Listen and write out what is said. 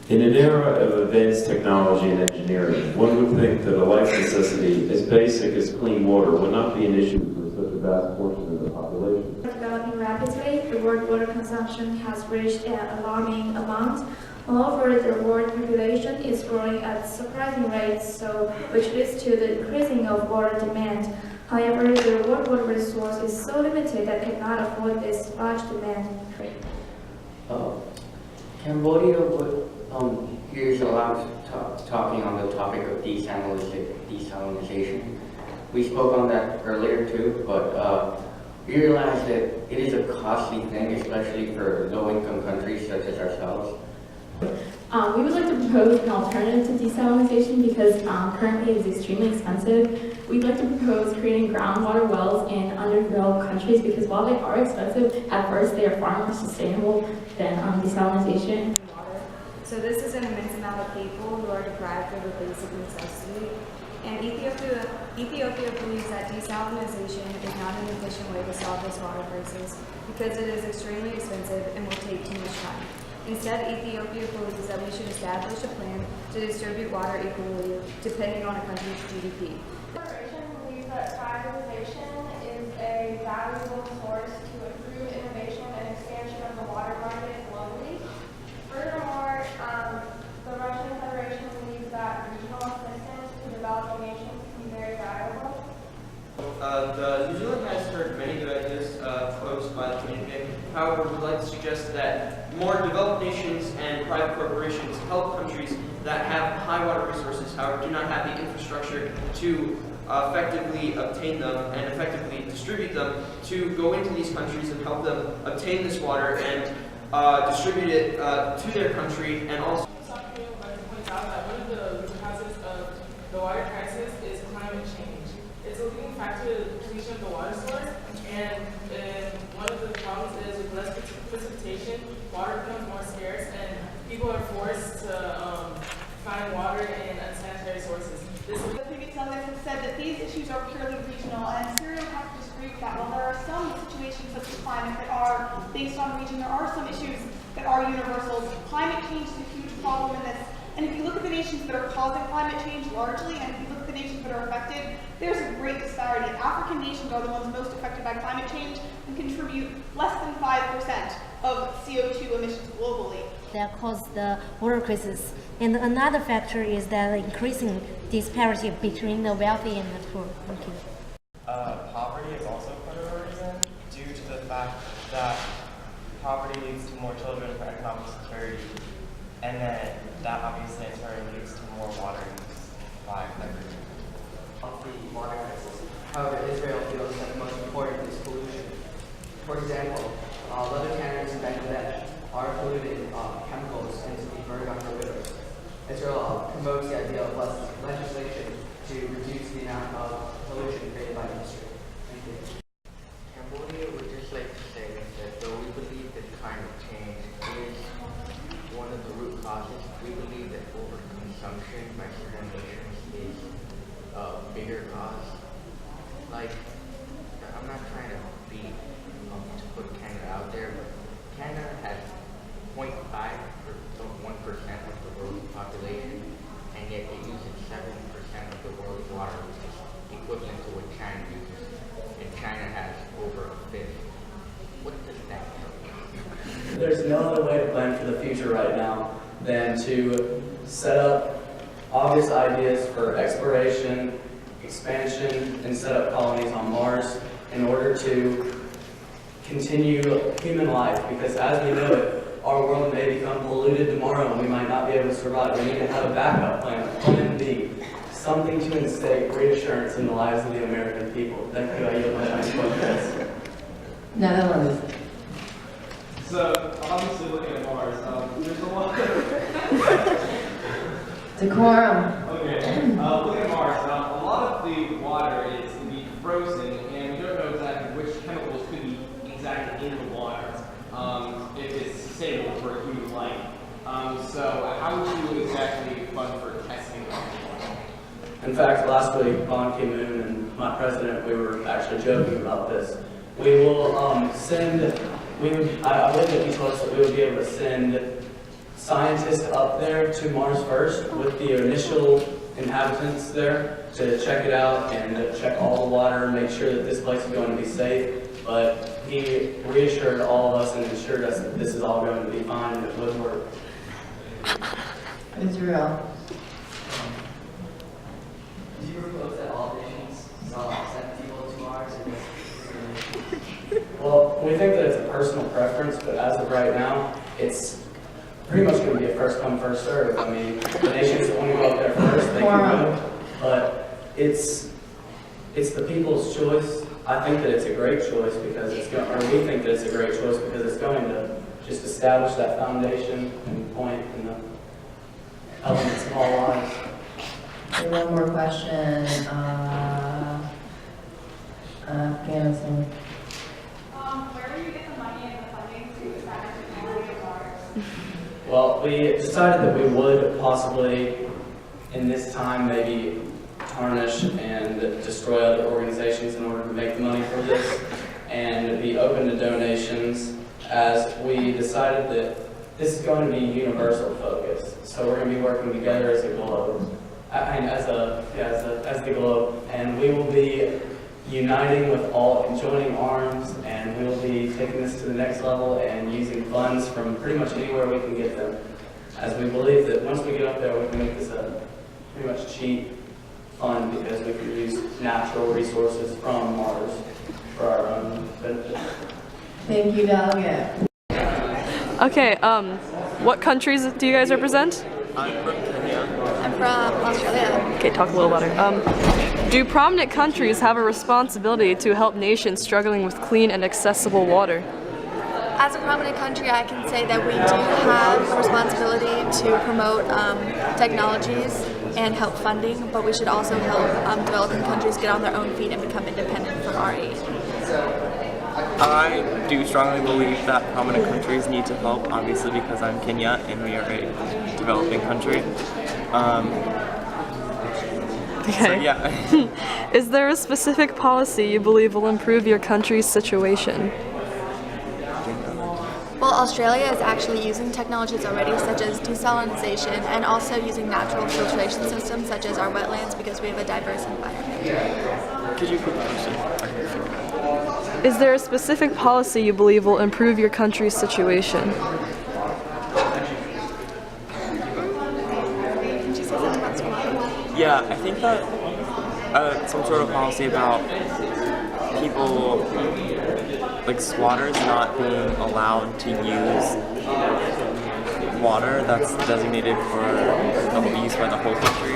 In an era of advanced technology and engineering, one would think that a life necessity as basic as clean water would not be an issue for such a vast portion of the population. Developing rapidly, the world water consumption has reached an alarming amount. Moreover, the world population is growing at surprising rates, which leads to the increasing of water demand. However, the world water resource is so limited that cannot afford this large demand. Cambodia here's a lot of talking on the topic of desalinization. We spoke on that earlier too, but we realize that it is a costly thing, especially for low-income countries such as ourselves. We would like to propose an alternative to desalinization because currently it is extremely expensive. We'd like to propose creating groundwater wells in underdeveloped countries because while they are expensive, at first they are far more sustainable than desalinization. So this is an immense amount of people who are deprived of a basic necessity. And Ethiopia believes that desalinization is not an efficient way to solve this water crisis because it is extremely expensive and will take too much time. Instead, Ethiopia believes that we should establish a plan to distribute water equally depending on a country's GDP. The Federation believes that privatization is a valuable source to improve innovation and expansion of the water market globally. Furthermore, the Russian Federation believes that regional assistance to developing nations can be very valuable. New Zealand has heard many good ideas posed by the community. However, we would like to suggest that more developed nations and private corporations help countries that have high water resources, however, do not have the infrastructure to effectively obtain them and effectively distribute them, to go into these countries and help them obtain this water and distribute it to their country and also. One of the causes of the water crisis is climate change. It's a leading factor to the depletion of the water source, and one of the problems is with less precipitation, water becomes more scarce, and people are forced to find water in unsanitary sources. The previous elders have said that these issues are purely regional, and Syria would have to disagree with that. While there are some situations such as climate that are based on region, there are some issues that are universal. Climate change is a huge problem in this. And if you look at the nations that are causing climate change largely, and if you look at the nations that are affected, there's a great disparity. African nations are the ones most affected by climate change and contribute less than 5% of CO2 emissions globally. That cause the water crisis. And another factor is the increasing disparity between the wealthy and the poor. Thank you. Poverty is also part of a reason due to the fact that poverty leads to more children for economic security. And then that obviously in turn leads to more water use by everyone. Of the water crisis. However, Israel feels that the most important is pollution. For example, leather canneries in Bangladesh are polluting chemicals into the Muruganga rivers. Israel promotes the idea of legislation to reduce the amount of pollution created by industry. Thank you. Cambodia would just like to say that though we believe that climate change is one of the root causes, we believe that overconsumption by certain nations is a bigger cause. Like, I'm not trying to put Canada out there, but Canada has 0.5 or 1% of the world's population, and yet it uses 7% of the world's water, which is equivalent to what China uses. And China has over a fifth. What does that tell you? There's no other way to plan for the future right now than to set up obvious ideas for exploration, expansion, and set up colonies on Mars in order to continue human life, because as we know it, our world may become polluted tomorrow and we might not be able to survive. We need to have a backup plan, a plan B, something to instill reassurance in the lives of the American people. Thank you. I yield my time for this. Netherlands. So, obviously looking at Mars, there's a lot of... Decorum. Okay, looking at Mars, a lot of the water is indeed frozen, and we don't know exactly which chemicals could be exactly in the water, if it's sustainable for human life. So, how would you exactly fund for testing that? In fact, last week, Ban Ki-moon and my president, we were actually joking about this. We will I believe that he told us that we would be able to send scientists up there to Mars first with the initial inhabitants there to check it out and check all the water, make sure that this place is going to be safe. But he reassured all of us and assured us that this is all going to be fine and it would work. Israel. Do you propose that all nations send people to Mars? Well, we think that it's a personal preference, but as of right now, it's pretty much going to be a first come, first serve. I mean, the nations that want to go up there first, they can go, but it's the people's choice. I think that it's a great choice because it's going, or we think that it's a great choice because it's going to just establish that foundation and point in the elements of all lives. Okay, one more question. Afghanistan. Where do you get the money and the funding to establish technology at Mars? Well, we decided that we would possibly, in this time, maybe tarnish and destroy other organizations in order to make the money for this and be open to donations, as we decided that this is going to be universal focus. So we're going to be working together as a globe, as the globe, and we will be uniting with all and joining arms, and we will be taking this to the next level and using funds from pretty much anywhere we can get them, as we believe that once we get up there we can make this a pretty much cheap fund because we can use natural resources from Mars for our own benefit. Thank you, delegate. Okay, what countries do you guys represent? I'm from Kenya. I'm from Australia. Okay, talk a little louder. Do prominent countries have a responsibility to help nations struggling with clean and accessible water? As a prominent country, I can say that we do have a responsibility to promote technologies and help funding, but we should also help developing countries get on their own feet and become independent from our aid. I do strongly believe that prominent countries need to help, obviously because I'm Kenya and we are a developing country. Okay. So yeah. Is there a specific policy you believe will improve your country's situation? Well, Australia is actually using technologies already, such as desalination, and also using natural filtration systems, such as our wetlands, because we have a diverse environment. Could you repeat the question? Is there a specific policy you believe will improve your country's situation? Yeah, I think that some sort of policy about people, like squatters, not being allowed to use water that's designated for use by the whole country.